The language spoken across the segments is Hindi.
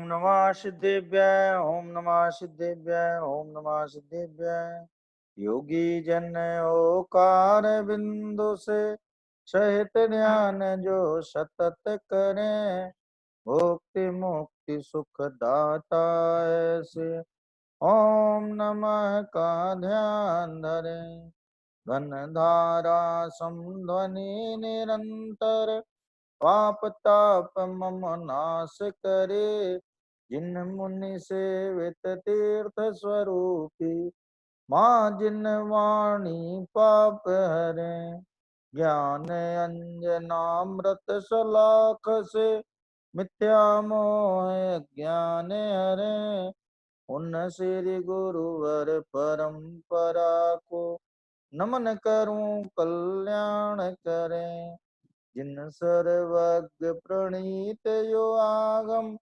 ओम नमः सिद्धेभ्य ओम नमः सिद्धेभ्य ओम नमः सिद्धेभ्य। योगी जन ओकार बिंदु से सहित ध्यान जो सतत करें, भुक्ति मुक्ति सुख दाता ऐसे ओम नमः का ध्यान धरें। घन धारा समध्वनि निरंतर पाप ताप मम नाश करे। जिन मुनि सेवित तीर्थ स्वरूपी, माँ जिन वाणी पाप हरे। ज्ञान अंजनामृत सलाख से मिथ्या मोह ज्ञान हरे। उन श्री गुरुवर परंपरा को नमन करूं कल्याण करें। जिन सर्वज्ञ प्रणीत यो आगम,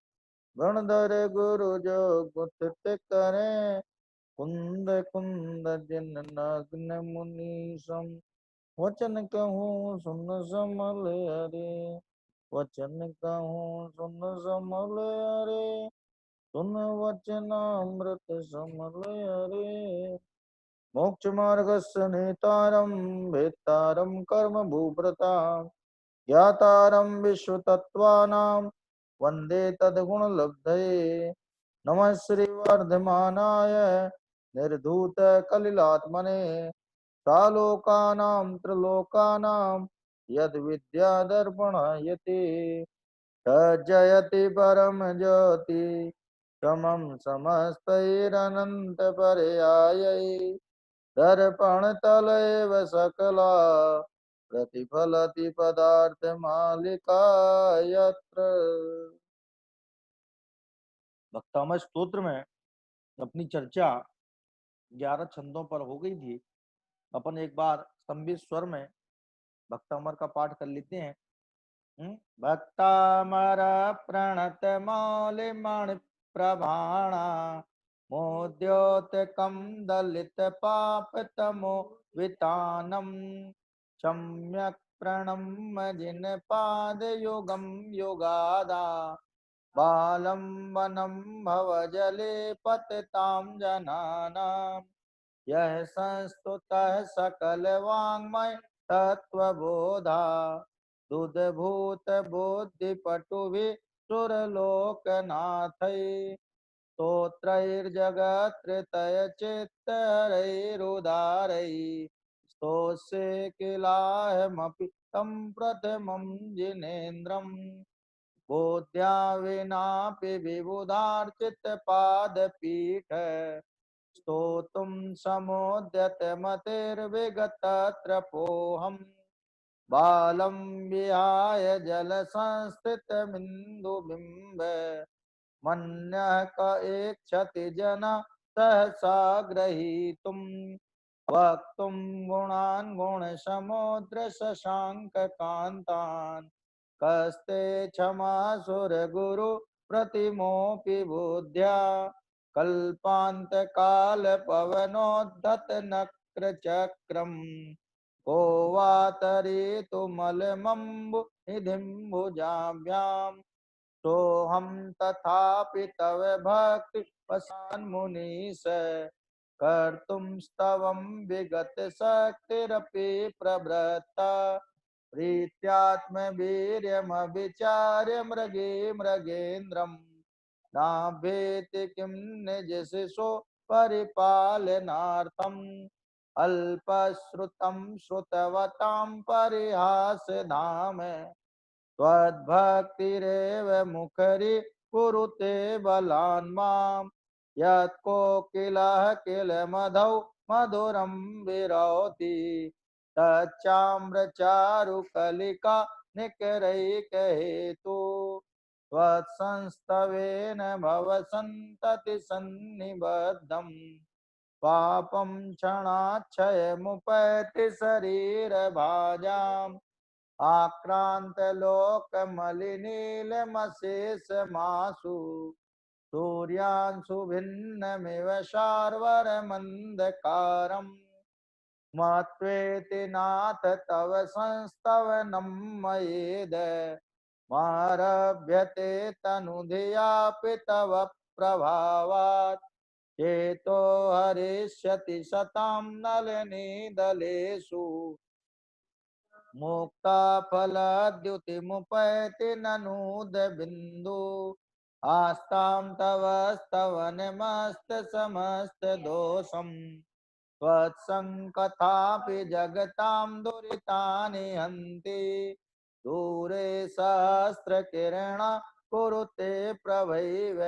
गणधर गुरु जो गुथित करें। कुंद कुंद जिन नग्न मुनीसम, वचन कहूँ सुन समल हरे। वचन कहूँ सुन समल हरे। सुन वचनामृत समल हरे। मोक्ष मार्गस्य नेतारं भेत्तारं कर्म भूभृतां, ज्ञातारं विश्वतत्त्वानां वन्दे तद्गुणलब्धये। नमः श्रीवर्धमानाय निर्धूतकलिलात्मने, सालोकानां त्रिलोकानां यद्विद्यादर्पणयति। तज्जयति परमज्योति समं समस्तैरनन्तपर्यायै। दर्पण तल एव सकला प्रतिफलति पदार्थ मालिका यत्र। भक्तामय स्तोत्र में अपनी चर्चा 11 छंदों पर हो गई थी। अपन एक बार संबित स्वर में भक्तामर का पाठ कर लेते हैं। भक्तामर प्रणत मौलि मणि प्रभाणा, मोद्योतकं दलित पाप तमो वितानम। सम्यक प्रणम्य जिन पाद युगम युगादा, बालम वनम भवजले पतितां जनानां। यह संस्तुतः सकल वाङ्मय तत्वबोधा, दुधभूत बुद्धि पटुभि सुरलोकनाथै। स्तोत्रैर्जगत्कृतय चित्तहरैरुदारै, स्तोष्ये किलाहमपि तं प्रथमं जिनेन्द्रम्। बोध्या विनापि विबुधार्चितपादपीठ, स्तोतुं समुद्यतमतिर्विगतत्रपोऽहम्। बालं विहाय जलसंस्थितमिन्दुबिम्ब, मन्यः क एक्षति जना सहसा ग्रहीतुम्। वक्तुं गुणान् गुणसमुद्र शशाङ्ककान्तान्, कस्ते क्षमासुर गुरु प्रतिमोऽपि बुद्ध्या। कल्पान्तकाल पवनोद्धत नक्रचक्रम्, को वा तरेतुमलमम्बु निधिं भुजाभ्याम्। सोऽहं तथापि तव भक्ति वसान्मुनीश, कर्तुं स्तवं विगत शक्तिरपि प्रवृत्ता। प्रीत्यात्मवीर्यमविचार्य मृगे मृगेन्द्रम्, नाभेति किं निज शिशो परिपालनार्थम्। अल्पश्रुतं श्रुतवतां परिहासधाम, त्वद्भक्तिरेव मुखरि कुरुते बलान् माम्। यत्कोकिलः किलमधौ मधुरं विरौति, तच्चाम्रचारुकलिका निकरैकहेतु। त्वत्संस्तवेन भवसन्तति सन्निबद्धम्, पापं क्षणाच्छयमुपैति शरीरभाजाम्। आक्रान्तलोकमलिनीलमशेषमासु, सूर्यांशुभिन्नमिव शार्वर्यमन्धकारम्। मत्वेति नाथ तव संस्तवनं मयेद, मारभ्यते तनुधियापि तव प्रभावात् चेतो हरिष्यति शतां नलिनीदलेषु मुक्ता फलद्युतिमुपैति ननूद बिंदु आस्तां तव स्तवनमस्त समस्त दोषम् त्वत्सङ्कथापि जगतां दुरितानि हन्ति दूरे सहस्रकिरण कुरुते प्रभैव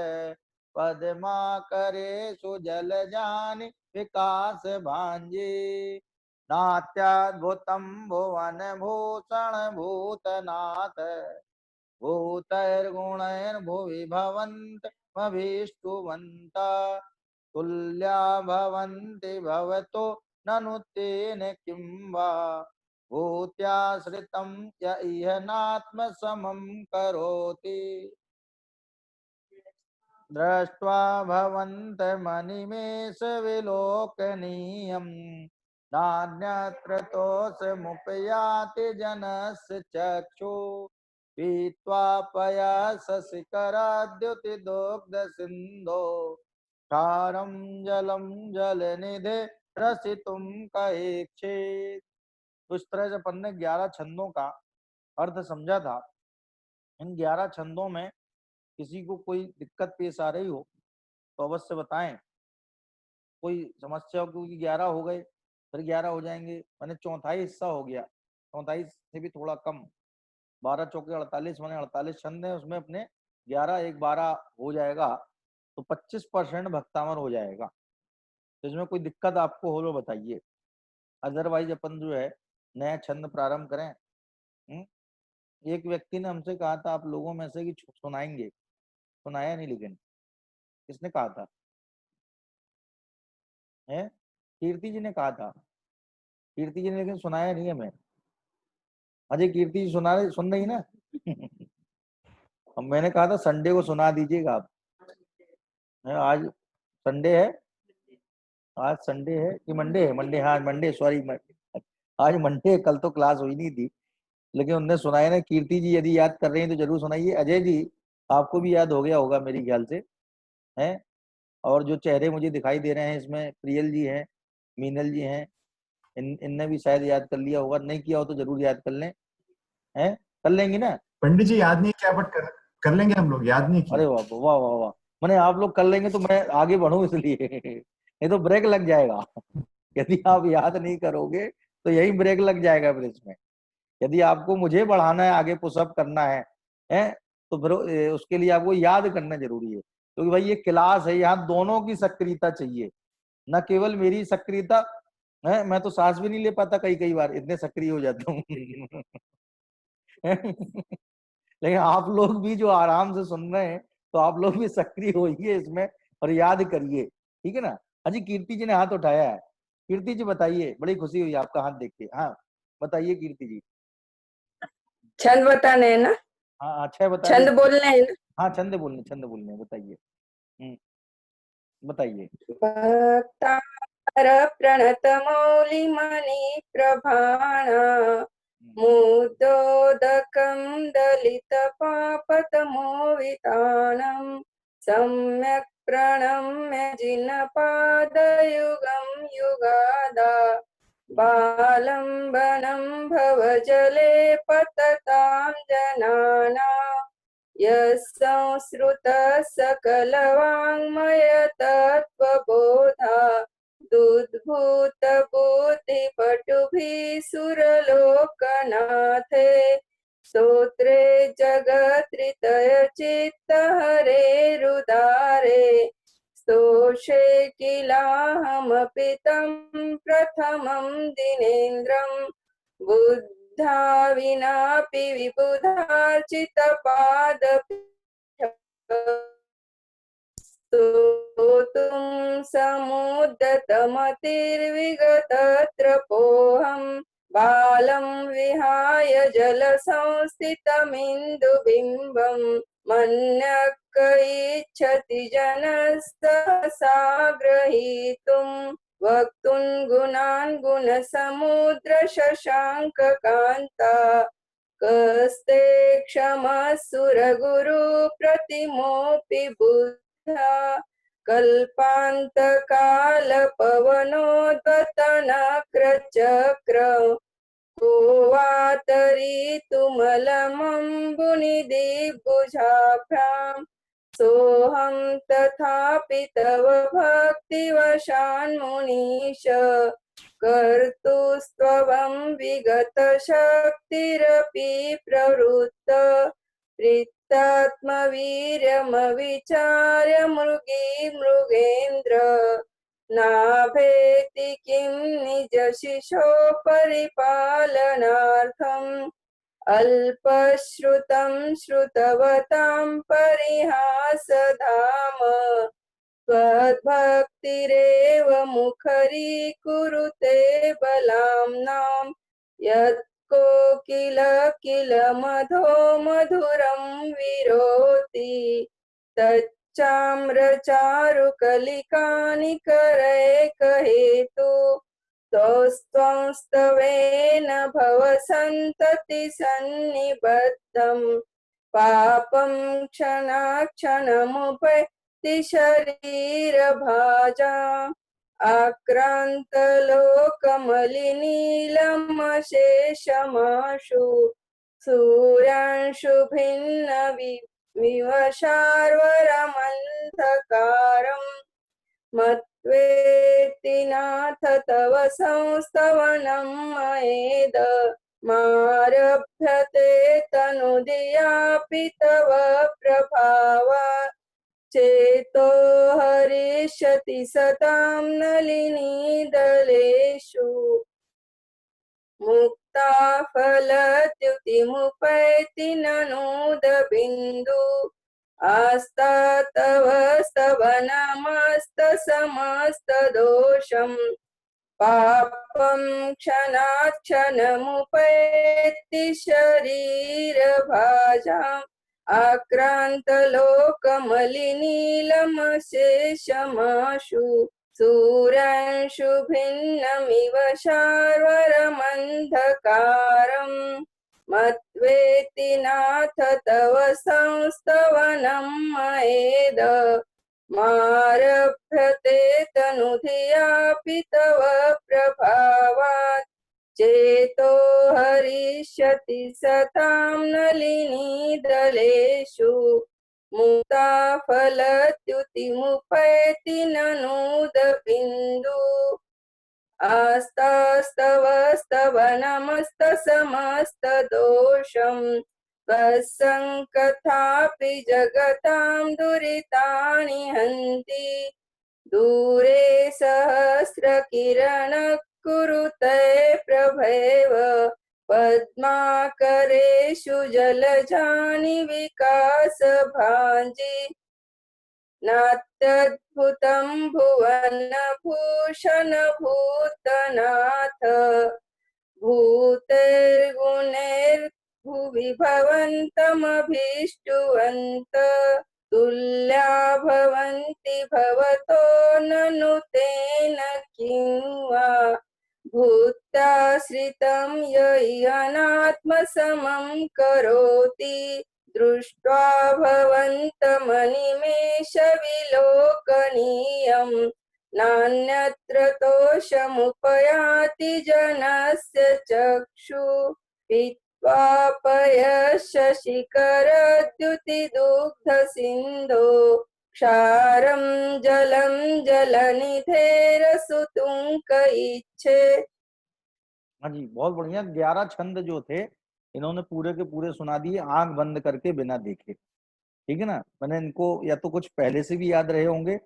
पद्माकरेषु जलजानि विकास भाञ्जी नात्याद्भुतं भुवन भूषण भूतनाथ भूतैर्गुणैर्भुवि भवन्तमभीष्टुवन्ता तुल्या भवन्ति भवतो ननु तेन किं वा भूत्याश्रितं य इह नात्मसमं करोति दृष्ट्वा भवन्तमनिमेष विलोकनीयम् नान्यत्र तोषमुपयाति जनस्य चक्षु पीत्वा पयसशिखराद्युतिदुग्धसिन्धो क्षारं जलं जलनिधे रसितुं कहेक्षेत्। तो इस तरह से अपन ने 11 छंदों का अर्थ समझा था। इन 11 छंदों में किसी को कोई दिक्कत पेश आ रही हो तो अवश्य बताएं। कोई समस्या क्योंकि 11 हो गए फिर 11 हो जाएंगे, मैंने चौथाई हिस्सा हो गया, चौथाई से भी थोड़ा कम, 12 चौके 48 मैंने 48 छंद है, उसमें अपने 11 एक 12 हो जाएगा तो 25% भक्तामर हो जाएगा। तो इसमें कोई दिक्कत आपको हो तो बताइए, अदरवाइज अपन जो है नया छंद प्रारंभ करें। एक व्यक्ति ने हमसे कहा था आप लोगों में से कि सुनाएंगे, सुनाया नहीं, लेकिन किसने कहा था? है कीर्ति जी ने कहा था, कीर्ति जी ने, लेकिन सुनाया नहीं हमें। अजय कीर्ति जी सुन रही ना? अब मैंने कहा था संडे को सुना दीजिएगा आप। आज संडे है, आज संडे है कि मंडे है? मंडे, हाँ मंडे, सॉरी आज मंडे है, कल तो क्लास हुई नहीं थी, लेकिन उनने सुनाया ना। कीर्ति जी यदि याद कर रहे हैं तो जरूर सुनाइए। अजय जी आपको भी याद हो गया होगा मेरी ख्याल से, हैं? और जो चेहरे मुझे दिखाई दे रहे हैं इसमें, प्रियल जी हैं, मीनल जी हैं, इनने भी शायद याद कर लिया होगा, नहीं किया हो तो जरूर याद कर लें, हैं? कर लेंगे ना? पंडित जी याद नहीं किया, बट कर लेंगे हम लोग, याद नहीं अरे किया। वाह वाह वाह वाह, मैंने आप लोग कर लेंगे तो मैं आगे बढ़ूं इसलिए नहीं तो ब्रेक लग जाएगा यदि आप याद नहीं करोगे तो यही ब्रेक लग जाएगा फिर इसमें। यदि आपको मुझे बढ़ाना है, आगे पुशअप करना है तो फिर उसके लिए आपको याद करना जरूरी है, क्योंकि भाई ये क्लास है, यहाँ दोनों की सक्रियता चाहिए, न केवल मेरी सक्रियता है। मैं तो सांस भी नहीं ले पाता कई कई बार, इतने सक्रिय हो जाता हूँ लेकिन आप लोग भी जो आराम से सुन रहे हैं तो आप लोग भी सक्रिय होइए इसमें और याद करिए, ठीक है ना? हाँ जी, कीर्ति जी ने हाथ उठाया है। कीर्ति जी बताइए, बड़ी खुशी हुई आपका हाथ देख के। हाँ बताइए कीर्ति जी। छंद बताने है ना? हाँ अच्छा बता छंद दीजिए। बोलने है ना? हाँ छंद बोलने बताइए। बताइए। भक्तार प्रणत मौलिमणि प्रभाण मुदोदकं दलित पापतमोवितानं सम्यक् प्रणम्य जिनपादयुगं युगादा बालम्बनं भवजले पततां जनानां यस्संसृतः सकलवाङ्मयतत्त्वबोधा दुद्भूतबुद्धिपटुभिः सुरलोकनाथे स्तोत्रे जगत्रितयचित्तहरेरुदारे स्तोषे किलाहमपि तं प्रथमं दिनेन्द्रं बुद्धा विनापि विबुधार्चितपादस्तोतुं समुद्यतमतिर्विगतत्रपोऽहं बालं विहाय जलसंस्थितमिन्दुबिम्बं मन्यः क इच्छति जनस्तहसा ग्रहीतुम् वक्तुं गुणान् गुणसमुद्र शशाङ्ककान्ता कस्ते क्षमसुरगुरु प्रतिमोऽपि बुद्धा कल्पान्तकालपवनोद्वतनक्रचक्र को वा तरितुमलमम्बुनिदिग्भुजाभ्याम् सोऽहं तथापि तव भक्तिवशान्मुनीश कर्तुस्त्वं विगतशक्तिरपि प्रवृत्त प्रीत्यात्मवीर्यमविचार्य मृगेन्द्र नाभेति किं निजशिशो परिपालनार्थम् अल्पश्रुतं श्रुतवतां परिहासधाम त्वद्भक्तिरेव मुखरीकुरुते बलाम्नां यत्को किल मधो मधुरं विरोति तच्चाम्रचारुकलिकानिकरैकहेतु तौस्त्वंस्तवेन भवसन्तति सन्निबद्धम् पापं क्षणाक्षणमुपैति शरीरभाजा आक्रान्तलोकमलिनीलमशेषमाशु सूर्यांशु भिन्न विवशार्वरमन्धकारम् मत्वेति नाथ तव संस्तवनं मयेद मारभ्यते तनुधियापि तव प्रभावात् चेतो हरिष्यति सतां नलिनीदलेषु मुक्ताफलद्युतिमुपैति ननूदबिन्दु आस्ता तव स्तवनमस्तसमस्तदोषम् पापं क्षणात् क्षणमुपैति शरीरभाजाम् आक्रान्तलोकमलिनीलमशेषमाशु सूर्यांशु भिन्नमिव शार्वरमन्धकारम् मत्वेति नाथ तव संस्तवनं मयेद मारभ्यते तनुधियापि तव प्रभावात् चेतो हरिष्यति सतां नलिनीदलेषु मुक्ताफलद्युतिमुपैति ननूदबिन्दु आस्तास्तव स्तवनमस्तसमस्तदोषम् त्वत्सङ्कथापि जगतां दुरितानि हन्ति दूरे सहस्रकिरणः कुरुते प्रभैव पद्माकरेषु जलजानि विकासभाजि नात्यद्भुतं भुवनभूषण भूतनाथ भूतेर्गुणैर्भुवि भवन्तमभीष्टुवन्त तुल्या भवन्ति भवतो ननु तेन किं वा भूत्याश्रितं य अनात्मसमं करोति दृष्ट्वा भवन्तमनिमेष विलोकनीयम् नान्यत्र तोषमुपयाति जनस्य चक्षु पीत्वा पयशशिखरद्युतिदुग्धसिन्धो क्षारं जलं जलनिधेरसुतुंक इच्छे। हाँ जी, बहुत बढ़िया। 11 छंद जो थे इन्होंने पूरे के पूरे सुना दिए आंख बंद करके बिना देखे। ठीक है ना। मैंने इनको या तो कुछ पहले से भी याद रहे होंगे,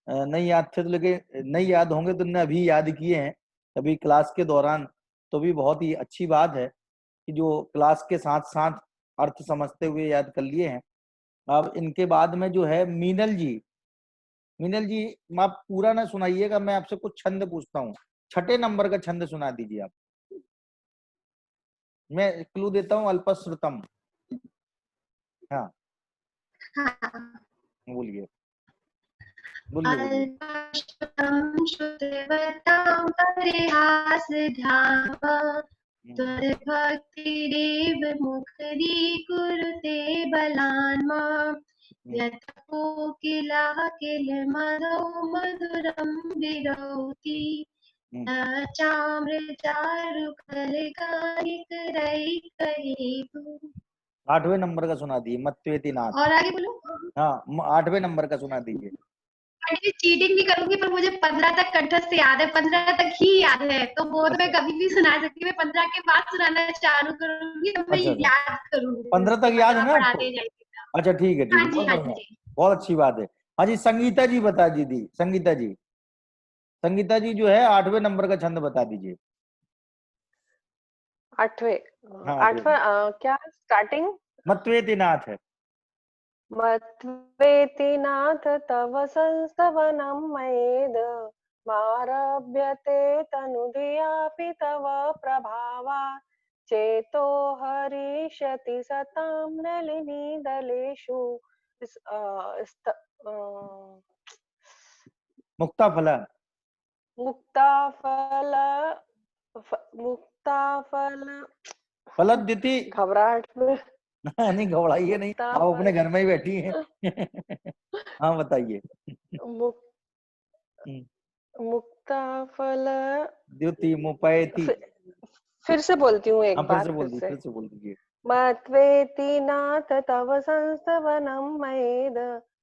नहीं याद थे तो लेकिन नहीं याद होंगे तो इन्हें अभी याद किए हैं अभी क्लास के दौरान, तो भी बहुत ही अच्छी बात है कि जो क्लास के साथ साथ अर्थ समझते हुए याद कर लिए हैं। अब इनके बाद में जो है मीनल जी आप पूरा ना सुनाइएगा, मैं आपसे कुछ छंद पूछता हूँ। 6 नंबर का छंद सुना दीजिए आप। मैं क्लू देता हूँ, अल्पश्रुतम। हाँ बोलिए बोलिए। अल्पश्रुतं श्रुतिवतां परिहासधाम त्वद्भक्तिरेव मुखरी कुरुते बलान् माम् यत् कोकिलः किलमधौ मधुरं विरोति न चामृतारुकलिकानिकरैकहेतु। 8वें नंबर का सुना दिए मत्वेति नाथ। और आगे बोलो। हाँ 8वें नंबर का सुना दीजिए। चीटिंग नहीं करूंगी पर मुझे 15 तक कंठस्थ से याद है, 15 तक ही याद है, तो वो तो मैं कभी भी सुना सकती हूँ। मैं 15 के बाद सुनाना चालू करूंगी तो मैं अच्छा याद करूंगी। 15 तक याद है ना आपको? पढ़ाते जाएगी। अच्छा ठीक है हाँ जी, बहुत हाँ बढ़िया, जी। बहुत अच्छी बात है। हाँ जी संगीता जी बता दीजिए। संगीता जी, संगीता जी जो है 8वें नंबर का छंद बता दीजिए। 8वें हाँ 8वां क्या स्टार्टिंग? मत्वेति नाथ है। मत्वेति नाथ तव संस्तवनं मयेद मारभ्यते तनुधियापि तव प्रभावात् चेतो हरिष्यति सतां नलिनीदलेषु मुक्ताफल मुक्ताफल फलद्युति। घबराहट में नहीं घबराइए नहीं, आप अपने घर में ही बैठी हैं। हाँ बताइए। मुक्ताफल द्युति मुपैति। फिर से बोलती हूँ एक हाँ बार फिर से बोल दीजिए। मत्वेति नाथ तव संस्तवनं मयेद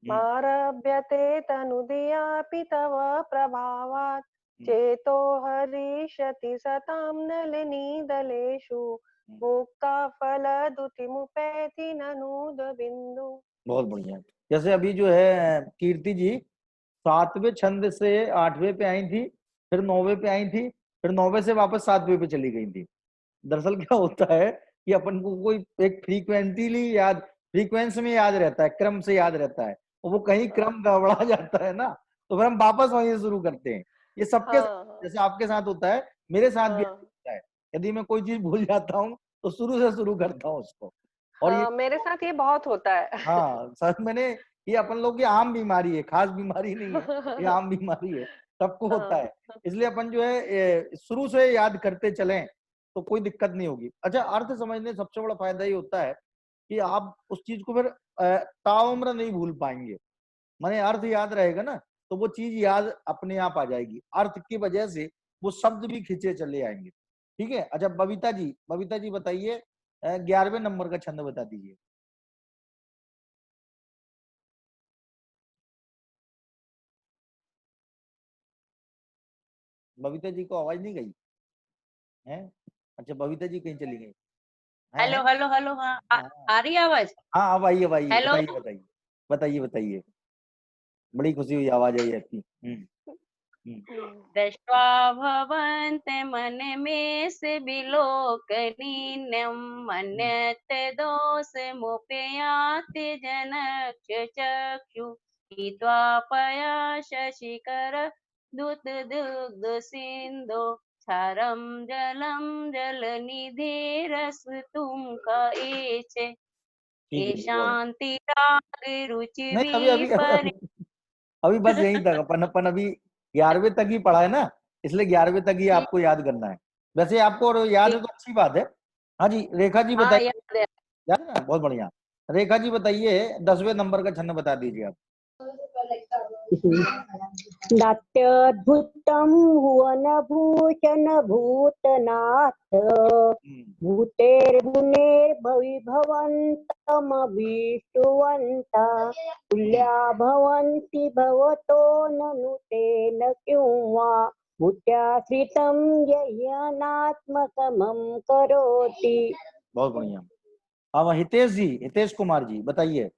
मारभ्यते तनुधियापि तव प्रभावात् चेतो हरिष्यति सतां नलिनीदलेषु मुक्ताफलद्युतिमुपैति ननूद बिंदु। बहुत बढ़िया। जैसे अभी जो है कीर्ति जी 7वें छंद से 8वें पे आई थी, फिर 9वें पे आई थी, फिर 9वें से वापस 7वें पे चली गई थी। दरअसल क्या होता है कि अपन को कोई एक फ्रीक्वेंस में याद रहता है, क्रम से याद रहता है, और वो कहीं क्रम गड़बड़ा जाता है ना, तो फिर हम वापस वहीं से शुरू करते हैं। ये सबके जैसे आपके साथ होता है, मेरे साथ भी होता है। यदि मैं कोई चीज भूल जाता हूँ तो शुरू से शुरू करता हूँ उसको। और ये मेरे साथ ये बहुत होता है। हाँ सर, मैंने ये अपन लोग की आम बीमारी है, खास बीमारी नहीं है, ये आम बीमारी है, सबको होता है। इसलिए अपन जो है शुरू से याद करते चलें तो कोई दिक्कत नहीं होगी। अच्छा, अर्थ समझने सबसे बड़ा फायदा ये होता है कि आप उस चीज को फिर ताउम्र नहीं भूल पाएंगे। माने अर्थ याद रहेगा ना, तो वो चीज याद अपने आप आ जाएगी। अर्थ की वजह से वो शब्द भी खींचे चले आएंगे। ठीक है। अच्छा बबीता जी बताइए 11वें नंबर का छंद बता दीजिए। बबीता जी को आवाज नहीं गई है? अच्छा बबीता जी कहीं चली गई? Hello hello hello. हाँ आ रही है आवाज? हाँ अब आइए हेलो बताइए। बड़ी खुशी हुई, आवाज आई आपकी। दृष्ट्वा भवन्तं मन में से विलोकनीयं मन्यते दोषमुपयाति जनचक्षु हित्वा पया शशिकर दुग्ध सिन्धो क्षारं जलं जलनिधिरस्तुं कईचे ये शांति राग रुचि अभी बस यहीं तक अपन अभी 11वें तक ही पढ़ा है ना, इसलिए 11वें तक ही आपको याद करना है। वैसे आपको और याद है तो अच्छी बात है। हाँ जी रेखा जी बताइए। याद है ना? बहुत बढ़िया। रेखा जी बताइए 10वें नंबर का छंद बता दीजिए आप। नाट्यद्भुतं भुवन भूषण भूतनाथ भूतेर्भुनेर्भविभवन्तमभीष्टुवन्ता तुल्या भवन्ति भवतो ननु तेन किं वा भूत्याश्रितं यह्यनात्मसमं करोति। बहुत बढ़िया। अब हितेश कुमार जी बताइए।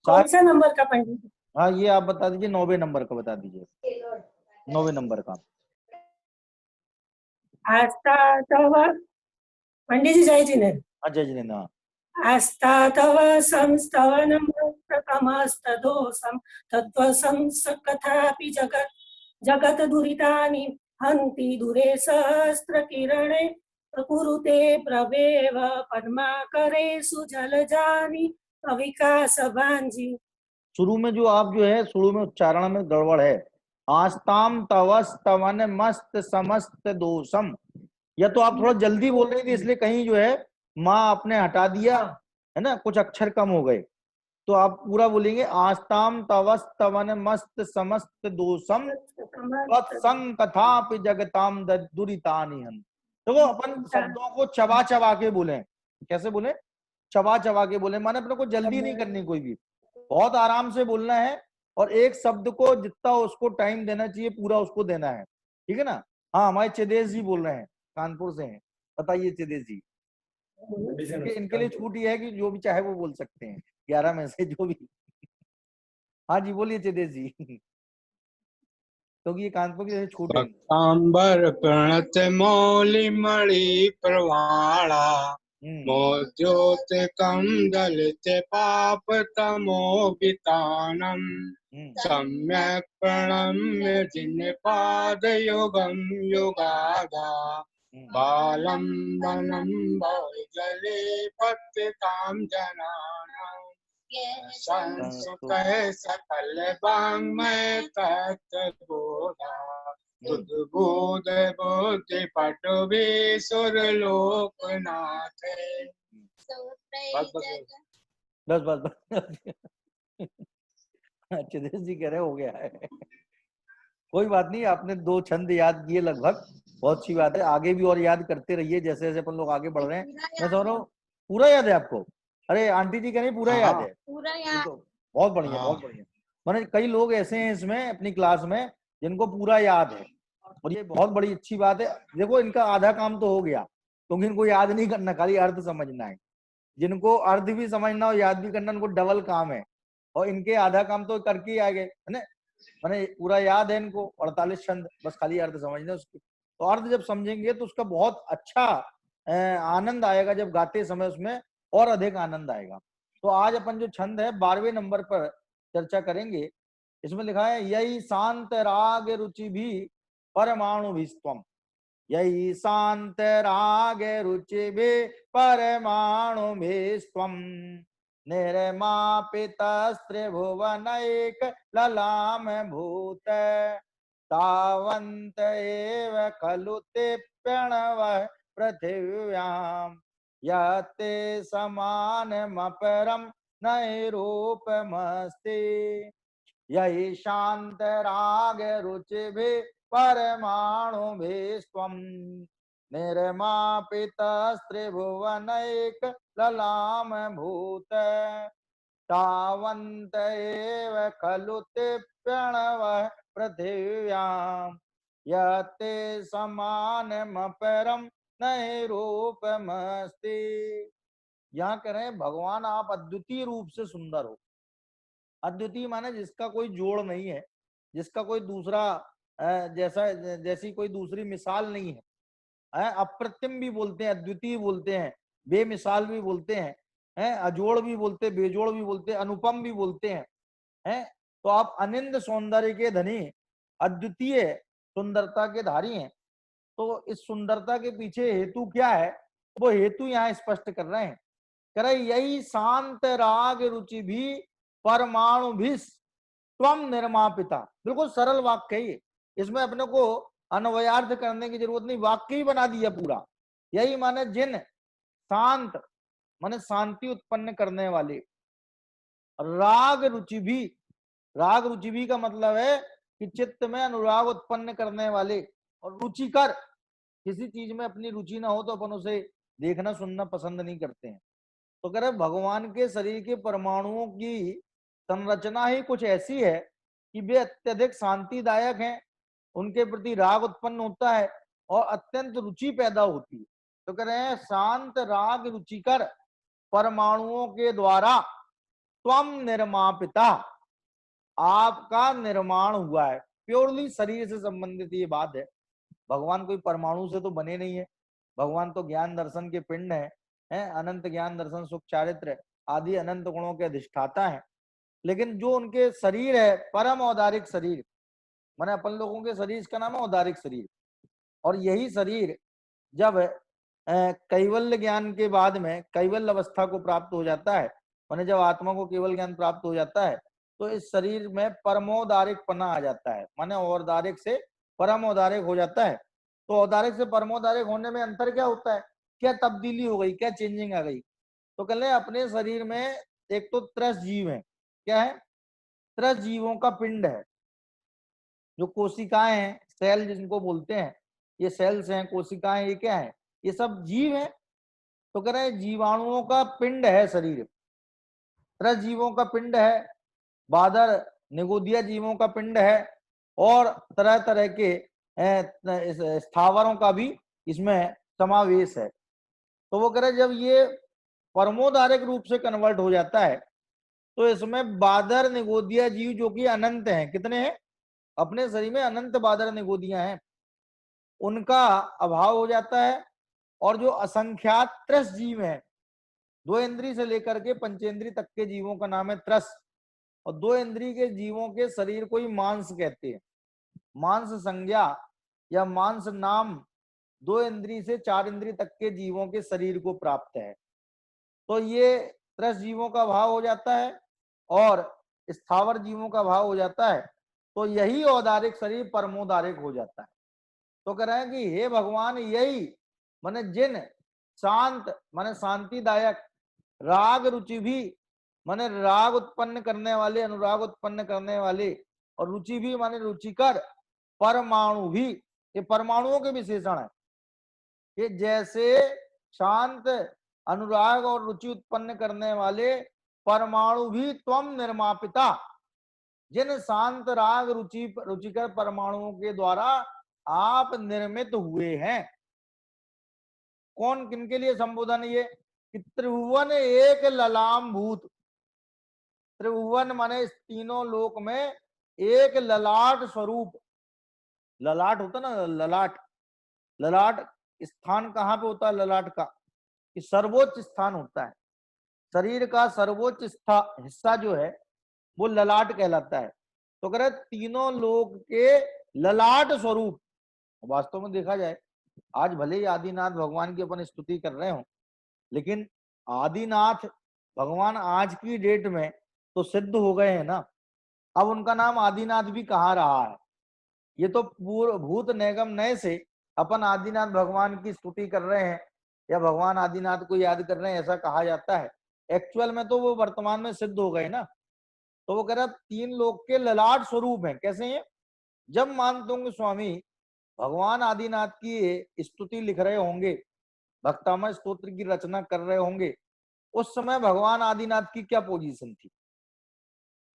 कौन सा नंबर का पंडित? हाँ ये आप बता दीजिए, 9वें नंबर का बता दीजिए। 9वें नंबर का। आस्था तव पंडित जी जय जिनेन्द्र। हाँ जय जिनेन्द्र। आस्था तव संस्तवनं प्रथमस्तदोषं तत्त्वसंसकथापि जगत् दुरितानि हन्ति दूरे सहस्रकिरणे प्रकुरुते प्रवेव पद्माकरेषु जलजानि अविकास भांजी। शुरू में जो आप जो है शुरू में उच्चारण में गड़बड़ है। आस्ताम तवस्तवन मस्त समस्त दोषम, या तो आप थोड़ा जल्दी बोल रही थी इसलिए कहीं जो है माँ आपने हटा दिया है ना, कुछ अक्षर कम हो गए। तो आप पूरा बोलेंगे आस्ताम तवस तवन मस्त समस्त दोषम तत्संग कथापि जगताम दुरितानिहन। तो वो अपन शब्दों को चबा चबा के बोले। कैसे बोले? चबा चबा के बोले, माने अपने को जल्दी नहीं करनी, कोई भी बहुत आराम से बोलना है और एक शब्द को जितना उसको टाइम देना चाहिए पूरा उसको देना है, ठीक है ना। हाँ, हमारे चिदेश जी बोल रहे हैं, कानपुर से हैं। बताइए चिदेश जी। इनके लिए छूट ये है कि जो भी चाहे वो बोल सकते हैं, 11 में से जो भी। हाँ जी, बोलिए चिदेश जी। क्योंकि ये कानपुर की छूट है। पक्तांबर प्रणत मौलि मणि प्रवाणा मोद्योत कम दलित पाप तमोबितानम सम्यक प्रणम्य जिन पाद युगम युगाधा बालम वनम जले पतिताम जनानाम संस्कृत सकल वाङ्मय तत्त्वबोधा बुद्ध बुद्धि पटुबे सुरलोकनाथ। बस बस बस। चिदेश जी कह रहे हो गया है। कोई बात नहीं, आपने 2 छंद याद किए लगभग, बहुत अच्छी बात है। आगे भी और याद करते रहिए जैसे जैसे अपन लोग आगे बढ़ रहे हैं। मैं समझ रहा हूँ पूरा याद है आपको। अरे आंटी जी कह रही पूरा याद है, पूरा याद। तो बहुत बढ़िया, बहुत बढ़िया। मैंने कई लोग ऐसे हैं इसमें अपनी क्लास में जिनको पूरा याद है और ये बहुत बड़ी अच्छी बात है। देखो इनका आधा काम तो हो गया, क्योंकि इनको याद नहीं करना, खाली अर्थ समझना है। जिनको अर्थ भी समझना और याद भी करना, उनको डबल काम है। और इनके आधा काम तो करके ही आ गए है ना। मैंने पूरा याद है इनको 48 छंद, बस खाली अर्थ समझना उसके। तो अर्थ जब समझेंगे तो उसका बहुत अच्छा आनंद आएगा, जब गाते समय उसमें और अधिक आनंद आएगा। तो आज अपन जो छंद है 12वें नंबर पर चर्चा करेंगे। इसमें लिखा है यही शांत राग रुचि भी परमाणु भीस्त्वम। यही शांत राग रुचि भी परमाणु भीस्त्वम। निर्मापितस्त्रिभुवन एक ललाम भूत। तावन्त एव खलु ते प्रणवः पृथिव्याम्। यते समानमपरं नैरूपमस्ति। यही शांत राग रुचिभिः परमाणुभिस्त्वं। निर्मापितस्त्रिभुवनैक ललाम भूत। तावन्त एव खलु ते प्रणवः पृथिव्याम्। यते समानमपरं नैरूपमस्ति। यहाँ कह रहे हैं भगवान आप अद्वितीय रूप से सुंदर हो। अद्वितीय माने जिसका कोई जोड़ नहीं है, जिसका कोई दूसरा जैसी कोई दूसरी मिसाल नहीं है। अप्रतिम भी बोलते हैं, अद्वितीय बोलते हैं, बेमिसाल भी बोलते हैं, अजोड़ भी बोलते हैं, बेजोड़ भी बोलते हैं, अनुपम भी बोलते हैं। तो आप अनिंद सौंदर्य के धनी, अद्वितीय सुंदरता के धारी हैं। तो इस सुंदरता के पीछे हेतु क्या है, वो हेतु यहाँ स्पष्ट कर रहे हैं। कह रहे यही शांत राग रुचि भी परमाणु भी त्वम निर्मापिता। बिल्कुल सरल वाक्य है ये, इसमें अपने को अन्वयार्थ करने की जरूरत नहीं, वाक्य ही बना दिया पूरा। यही माने जिन शांत माने शांति उत्पन्न करने वाले, राग रुचि भी, राग रुचि भी का मतलब है कि चित्त में अनुराग उत्पन्न करने वाले, और रुचिकर, किसी चीज में अपनी रुचि ना हो तो अपन उसे देखना सुनना पसंद नहीं करते हैं। तो कह रहे भगवान के शरीर के परमाणुओं की संरचना ही कुछ ऐसी है कि वे अत्यधिक शांतिदायक हैं, उनके प्रति राग उत्पन्न होता है और अत्यंत रुचि पैदा होती है। तो कह रहे हैं शांत राग रुचिकर परमाणुओं के द्वारा त्वम निर्मापिता, आपका निर्माण हुआ है। प्योरली शरीर से संबंधित ये बात है। भगवान कोई परमाणु से तो बने नहीं है, भगवान तो ज्ञान दर्शन के पिंड हैं, अनंत ज्ञान दर्शन सुख चारित्र आदि अनंत गुणों के अधिष्ठाता हैं। लेकिन जो उनके शरीर है परम औदारिक शरीर, माने अपन लोगों के शरीर का नाम है औदारिक शरीर। और यही शरीर जब कैवल्य ज्ञान के बाद में कैवल्य अवस्था को प्राप्त हो जाता है, माने जब आत्मा को केवल ज्ञान प्राप्त हो जाता है, तो इस शरीर में परमोदारिक पना आ जाता है, माने औदारिक से परम औदारिक हो जाता है। तो औदारिक से परमोदारिक होने में अंतर क्या होता है, क्या तब्दीली हो गई, क्या चेंजिंग आ गई? तो कह लें अपने शरीर में एक तो 30 जीव है। क्या है? 30 जीवों का पिंड है। जो कोशिकाएं हैं, सेल जिनको बोलते हैं, ये सेल्स हैं, कोशिकाएं, ये क्या है? ये सब जीव हैं। तो कह रहे हैं जीवाणुओं का पिंड है शरीर, 30 जीवों का पिंड है, बादर निगोदिया जीवों का पिंड है, और तरह तरह के स्थावरों का भी इसमें समावेश है। तो वो कह रहे जब ये परमोदारिक रूप से कन्वर्ट हो जाता है तो इसमें बादर निगोदिया जीव जो कि अनंत हैं, कितने हैं? अपने शरीर में अनंत बादर निगोदिया हैं, उनका अभाव हो जाता है। और जो असंख्यात 30 जीव हैं, 2 इंद्री से लेकर के पंचेंद्री तक के जीवों का नाम है 30। और 2 इंद्री के जीवों के शरीर को ही मांस कहते हैं। मांस संज्ञा या मांस नाम 2 इंद्री से 4 इंद्री तक के जीवों के शरीर को प्राप्त है। तो ये 30 जीवों का भाव हो जाता है और स्थावर जीवों का भाव हो जाता है। तो यही औदारिक शरीर परमोदारिक हो जाता है। तो कह रहे हैं कि हे भगवान, यही माने जिन शांत माने शांतिदायक, राग रुचि भी माने राग उत्पन्न करने वाले, अनुराग उत्पन्न करने वाले, और रुचि भी माने रुचिकर, परमाणु भी, ये परमाणुओं के विशेषण है। ये जैसे शांत, अनुराग और रुचि उत्पन्न करने वाले परमाणु भी त्वम निर्मापिता, जिन शांत राग रुचिकर परमाणुओं के द्वारा आप निर्मित हुए हैं। कौन, किनके लिए संबोधन ये? कि त्रिभुवन एक ललाम भूत, त्रिभुवन माने इस तीनों लोक में एक ललाट स्वरूप, ललाट होता ना, ललाट, ललाट स्थान कहाँ पे होता है ललाट का? कि सर्वोच्च स्थान होता है। शरीर का सर्वोच्च हिस्सा जो है वो ललाट कहलाता है। तो कह रहे तीनों लोक के ललाट स्वरूप। वास्तव में देखा जाए, आज भले ही आदिनाथ भगवान की अपन स्तुति कर रहे हो, लेकिन आदिनाथ भगवान आज की डेट में तो सिद्ध हो गए हैं ना। अब उनका नाम आदिनाथ भी कहाँ रहा है? ये तो पूर्व भूत निगम नए से अपन आदिनाथ भगवान की स्तुति कर रहे हैं या भगवान आदिनाथ को याद कर रहे हैं, ऐसा कहा जाता है। एक्चुअल में तो वो वर्तमान में सिद्ध हो गए ना। तो वो कह रहा 3 लोक के ललाट स्वरूप हैं। कैसे हैं? जब मानते होंगे स्वामी भगवान आदिनाथ की स्तुति लिख रहे होंगे, भक्तामय स्तोत्र की रचना कर रहे होंगे, उस समय भगवान आदिनाथ की क्या पोजीशन थी?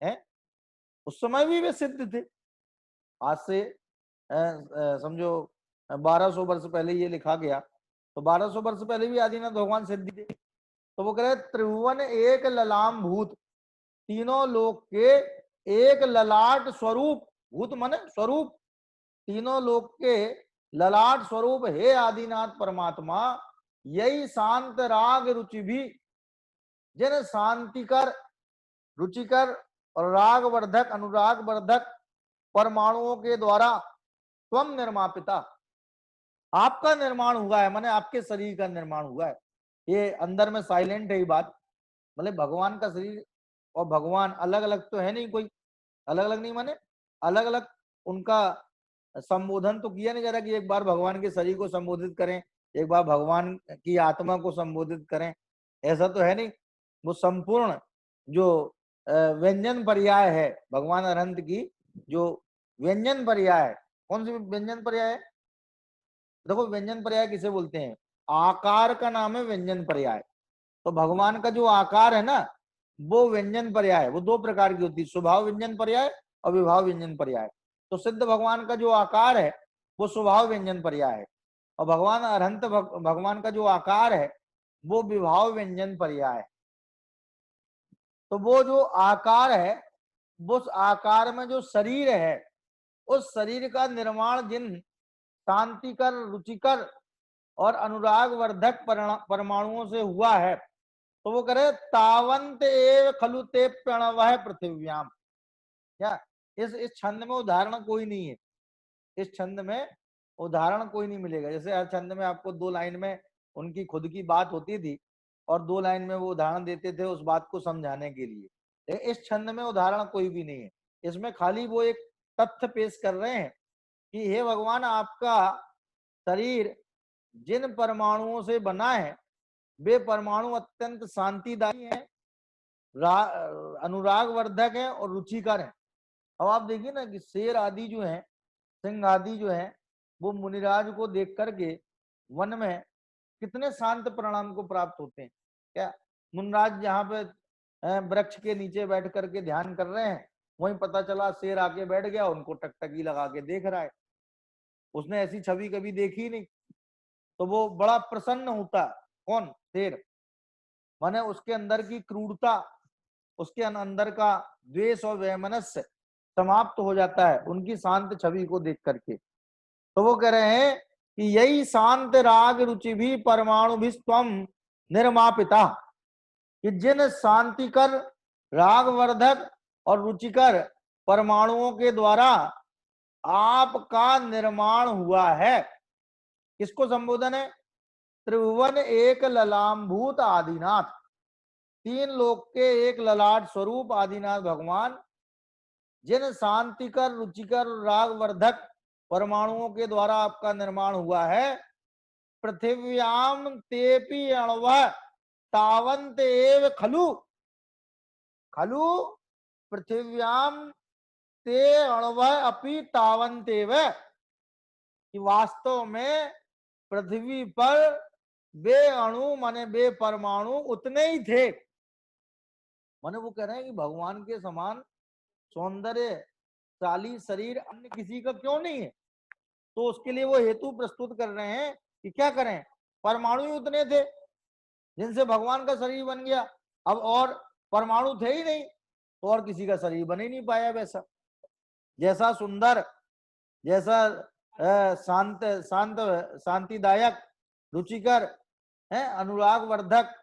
है उस समय भी वे सिद्ध थे। आज से समझो 1200 वर्ष पहले ये लिखा गया, तो 1200 वर्ष पहले भी आदिनाथ भगवान सिद्ध थे। तो वो कह रहे त्रिभुवन एक ललाम भूत, तीनों लोक के एक ललाट स्वरूप, भूत माने स्वरूप, तीनों लोक के ललाट स्वरूप हे आदिनाथ परमात्मा, यही शांत राग रुचि भी, जिन शांतिकर, रुचिकर और राग वर्धक, अनुराग वर्धक परमाणुओं के द्वारा त्वम निर्मापिता, आपका निर्माण हुआ है, माने आपके शरीर का निर्माण हुआ है। ये अंदर में साइलेंट है ये बात, मतलब भगवान का शरीर और भगवान अलग अलग तो है नहीं, कोई अलग अलग नहीं, माने अलग अलग उनका संबोधन तो किया नहीं जा रहा कि एक बार भगवान के शरीर को संबोधित करें, एक बार भगवान की आत्मा को संबोधित करें, ऐसा तो है नहीं। वो संपूर्ण जो व्यंजन पर्याय है भगवान अनंत की, जो व्यंजन पर्याय, कौन सी व्यंजन पर्याय है? देखो व्यंजन पर्याय किसे बोलते हैं? आकार का नाम है व्यंजन पर्याय। तो भगवान का जो आकार है ना, वो व्यंजन पर्याय, वो 2 प्रकार की होती है, स्वभाव व्यंजन पर्याय और विभाव व्यंजन पर्याय। तो सिद्ध भगवान का जो आकार है वो स्वभाव व्यंजन पर्याय है, और भगवान अरहंत भगवान का जो आकार है वो विभाव व्यंजन पर्याय है। तो वो जो आकार है, वो उस आकार में जो शरीर है, उस शरीर का निर्माण जिन शांतिकर, रुचिकर और अनुराग वर्धक परमाणुओं से हुआ है, तो वो करे तावंत एव खलु ते प्रणवः पृथिव्याम। क्या इस छंद में उदाहरण कोई नहीं है? इस छंद में उदाहरण कोई नहीं मिलेगा। जैसे हर छंद में आपको 2 लाइन में उनकी खुद की बात होती थी और 2 लाइन में वो उदाहरण देते थे उस बात को समझाने के लिए, लेकिन इस छंद में उदाहरण कोई भी नहीं है। इसमें खाली वो एक तथ्य पेश कर रहे हैं कि हे भगवान, आपका शरीर जिन परमाणुओं से बना है वे परमाणु अत्यंत शांतिदायी हैं, अनुराग वर्धक है और रुचिकर है। अब आप देखिए ना कि शेर आदि जो है, सिंह आदि जो है, वो मुनिराज को देख करके वन में कितने शांत परिणाम को प्राप्त होते हैं। क्या मुनिराज जहाँ पे वृक्ष के नीचे बैठ करके ध्यान कर रहे हैं, वहीं पता चला शेर आके बैठ गया, उनको टकटकी लगा के देख रहा है। उसने ऐसी छवि कभी देखी नहीं, तो वो बड़ा प्रसन्न होता है। कौन? शेर। माने उसके अंदर की क्रूरता, उसके अंदर का द्वेष और वैमनस्य समाप्त हो जाता है उनकी शांत छवि को देख करके। तो वो कह रहे हैं कि यही शांत राग रुचि भी परमाणु भी स्वम निर्मापिता, कि जिन शांतिकर रागवर्धक और रुचिकर परमाणुओं के द्वारा आपका निर्माण हुआ है। किसको संबोधन है? त्रिभुवन एक ललामभूत आदिनाथ, तीन लोक के एक ललाट स्वरूप आदिनाथ भगवान जिन शांतिकर रुचिकर रागवर्धक परमाणुओं के द्वारा आपका निर्माण हुआ है। पृथिव्याम तेपि अण्व तावंत एव खलु, खलु पृथिव्याम ते अण्व अपि तावंत एव, कि वास्तव में पृथ्वी पर वे अणु माने वे परमाणु उतने ही थे। माने वो कह रहे हैं कि भगवान के समान सौंदर्यशाली शरीर अन्य किसी का क्यों नहीं है। तो उसके लिए वो हेतु प्रस्तुत कर रहे हैं कि क्या करें, परमाणु ही उतने थे जिनसे भगवान का शरीर बन गया। अब और परमाणु थे ही नहीं तो और किसी का शरीर बन ही नहीं पाया वैसा। जैसा सुंदर, जैसा शांत शांत शांतिदायक रुचिकर है, अनुराग वर्धक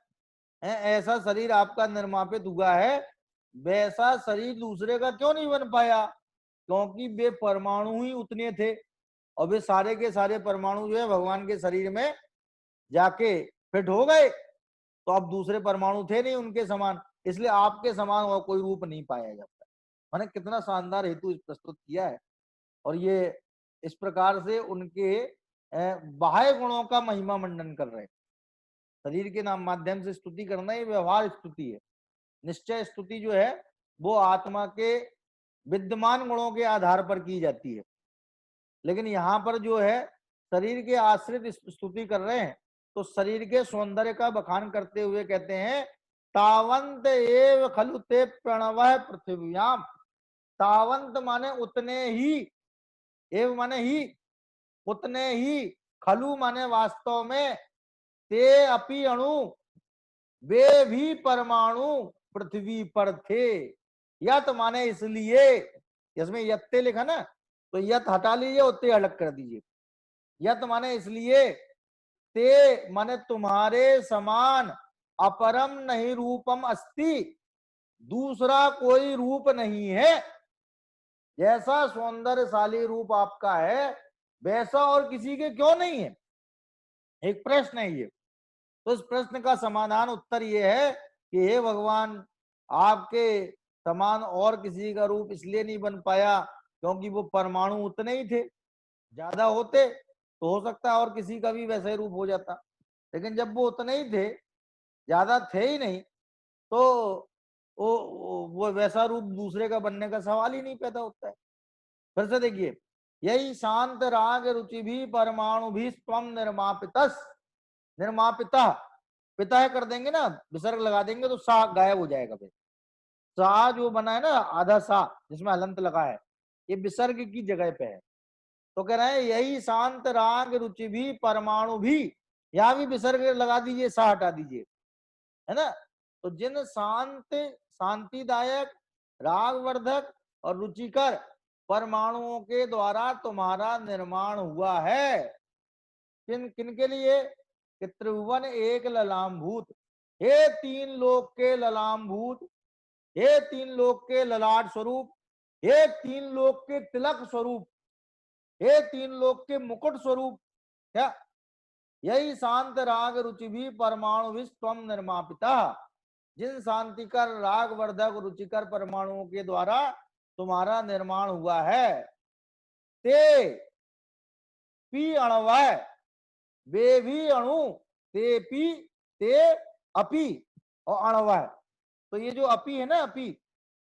है, ऐसा शरीर आपका निर्मापित हुआ है, वैसा शरीर दूसरे का क्यों नहीं बन पाया? क्योंकि वे परमाणु ही उतने थे और वे सारे के सारे परमाणु जो है भगवान के शरीर में जाके फिट हो गए। तो अब दूसरे परमाणु थे नहीं उनके समान, इसलिए आपके समान और कोई रूप नहीं पाया जाता। मैंने कितना शानदार हेतु प्रस्तुत किया है। और ये इस प्रकार से उनके बाह्य गुणों का महिमा मंडन कर रहे हैं। शरीर के नाम माध्यम से स्तुति करना ये व्यवहार स्तुति है। निश्चय स्तुति जो है वो आत्मा के विद्यमान गुणों के आधार पर की जाती है, लेकिन यहाँ पर जो है शरीर के आश्रित स्तुति कर रहे हैं। तो शरीर के सौंदर्य का बखान करते हुए कहते हैं तावंत एव खलु ते प्रणवः पृथिव्याम। तावंत माने उतने ही, एव माने ही, उतने ही, खलु माने वास्तव में, ते अपि अणु वे भी परमाणु पृथ्वी पर थे। यत माने इसलिए, इसमें यत्ते लिखा ना, तो यत हटा लीजिए और ते अलग कर दीजिए। यत माने इसलिए, ते माने तुम्हारे समान, अपरम नहीं रूपम अस्ति, दूसरा कोई रूप नहीं है। जैसा सौंदर्यशाली रूप आपका है वैसा और किसी के क्यों नहीं है? एक प्रश्न है ये। तो इस प्रश्न का समाधान उत्तर ये है कि हे भगवान, आपके समान और किसी का रूप इसलिए नहीं बन पाया क्योंकि वो परमाणु उतने ही थे। ज्यादा होते तो हो सकता है और किसी का भी वैसा ही रूप हो जाता, लेकिन जब वो उतने ही थे, ज्यादा थे ही नहीं, तो वो वैसा रूप दूसरे का बनने का सवाल ही नहीं पैदा होता है। फिर से देखिए, यही शांत राग रुचि भी परमाणु भी स्वम निर्मापितस, निर्मापिता, पिता कर देंगे ना, विसर्ग लगा देंगे तो सा गायब हो जाएगा। फिर सा जो बना है ना, आधा सा जिसमें हलंत लगा है, ये विसर्ग की जगह पे है। तो कह रहे हैं यही शांत राग रुचि भी परमाणु भी, यहां भी विसर्ग लगा दीजिए, सा हटा दीजिए, है ना। तो जिन शांत शांतिदायक रागवर्धक और रुचिकर परमाणुओं के द्वारा तुम्हारा निर्माण हुआ है। किन किन के लिए? कि त्रिभुवन एक ललामभूत, हे तीन लोक के ललामभूत, हे तीन लोक के ललाट स्वरूप, हे तीन लोक के तिलक स्वरूप, हे तीन लोक के मुकुट स्वरूप। क्या? यही शांत राग रुचि भी परमाणु भी स्वम निर्मापिता, जिन शांतिकर रागवर्धक रुचिकर परमाणुओं के द्वारा तुम्हारा निर्माण हुआ है। ते पी अणवय, वे भी अणु, ते पी, ते अपी और अणवय। तो ये जो अपी है ना, अपी,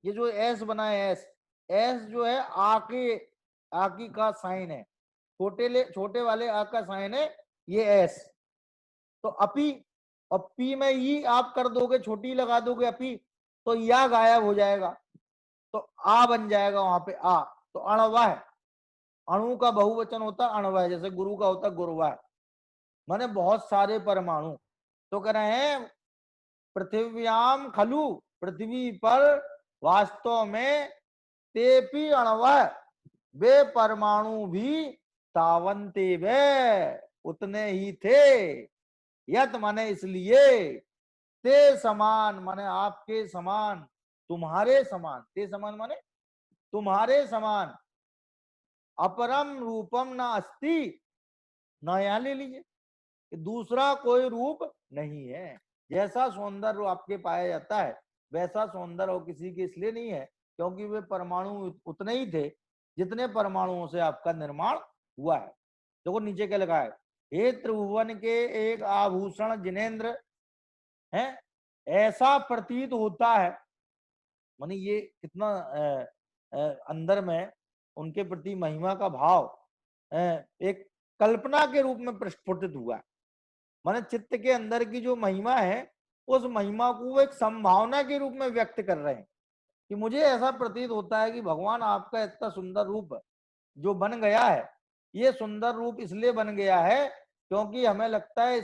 ये जो एस बना है, एस, एस जो है आकी का साइन है, छोटे वाले आ का साइन है ये एस। तो अपी, और पी में ई आप कर दोगे, छोटी लगा दोगे अपी, तो या गायब हो जाएगा, तो आ बन जाएगा वहां पे आ। तो अणवह, अणु का बहुवचन होता है अणवह, जैसे गुरु का होता गुरुवाह, माने बहुत सारे परमाणु। तो कह रहे हैं पृथ्व्याम खलु, पृथ्वी पर वास्तव में तेपी अणवह, वे परमाणु भी तावंते वे, उतने ही थे। यत माने इसलिए, ते समान माने आपके समान, तुम्हारे समान, ते समान माने तुम्हारे समान, अपरम रूपम न अस्ति, न यहां ले लीजिए, दूसरा कोई रूप नहीं है। जैसा सौंदर्य आपके पाया जाता है वैसा सौंदर्य और किसी के इसलिए नहीं है क्योंकि वे परमाणु उतने ही थे जितने परमाणुओं से आपका निर्माण हुआ है। देखो नीचे क्या लगा है, हे त्रिभुवन के एक आभूषण जिनेन्द्र है, ऐसा प्रतीत होता है, मानी ये कितना अंदर में उनके प्रति महिमा का भाव एक कल्पना के रूप में प्रस्फुटित हुआ है। माने चित्त के अंदर की जो महिमा है उस महिमा को वो एक संभावना के रूप में व्यक्त कर रहे हैं कि मुझे ऐसा प्रतीत होता है कि भगवान आपका इतना सुंदर रूप जो बन गया है, ये सुंदर रूप इसलिए बन गया है क्योंकि हमें लगता है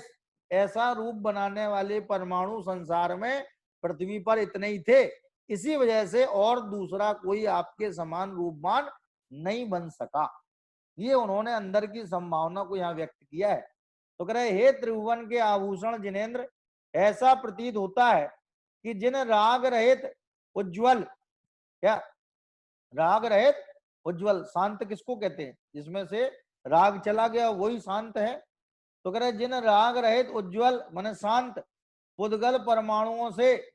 ऐसा रूप बनाने वाले परमाणु संसार में पृथ्वी पर इतने ही थे, इसी वजह से और दूसरा कोई आपके समान रूपवान नहीं बन सका। ये उन्होंने अंदर की संभावना को यहाँ व्यक्त किया है। तो कह रहे हे त्रिभुवन के आभूषण जिनेन्द्र, ऐसा प्रतीत होता है कि जिन राग रहित उज्ज्वल, क्या राग रहित उज्ज्वल, शांत किसको कहते हैं, जिसमें से राग चला गया वही शांत है। तो कह रहे जिन राग रहित उज्ज्वल माने शांत पुद्गल परमाणुओं से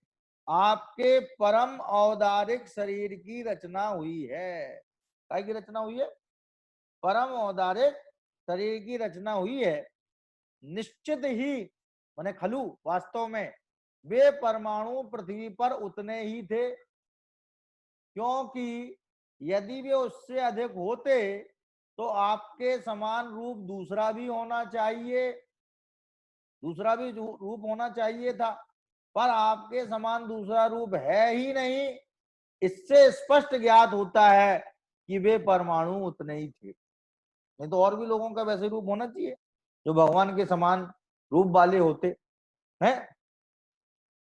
आपके परम औदारिक शरीर की रचना हुई है। काय की रचना हुई है? परम औदारिक शरीर की रचना हुई है। निश्चित ही माने खलु, वास्तव में वे परमाणु पृथ्वी पर उतने ही थे, क्योंकि यदि वे उससे अधिक होते तो आपके समान रूप दूसरा भी होना चाहिए, दूसरा भी रूप होना चाहिए था, पर आपके समान दूसरा रूप है ही नहीं। इससे स्पष्ट ज्ञात होता है कि वे परमाणु उतने ही थे, नहीं तो और भी लोगों का वैसे रूप होना चाहिए जो भगवान के समान रूप वाले होते हैं।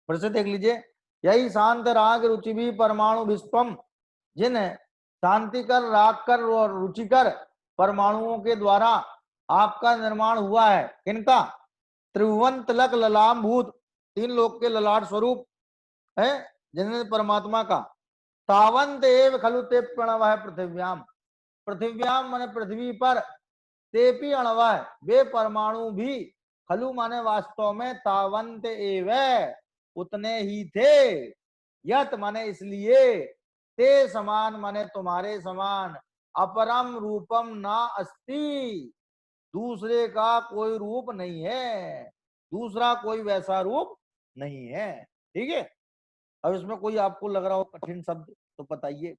फिर से देख लीजिए, यही शांत राग रुचि भी परमाणु विस्पम, जिन शांति कर राग कर और रुचिकर परमाणुओं के द्वारा आपका निर्माण हुआ है। किनका? त्रिभुवन तिलक ललाम भूत, तीन लोक के ललाट स्वरूप है जिन्हें परमात्मा का। तावंत एव खलु ते प्रणवः पृथिव्याम, पृथिव्याम माने पृथ्वी पर, तेपी अणवः वे परमाणु भी, खलु माने वास्तव में, तावंत एव उतने ही थे, यत माने इसलिए, ते समान माने तुम्हारे समान, अपरम रूपम ना अस्ति, दूसरे का कोई रूप नहीं है, दूसरा कोई वैसा रूप नहीं है। ठीक है, अब इसमें कोई आपको लग रहा हो कठिन शब्द तो बताइए।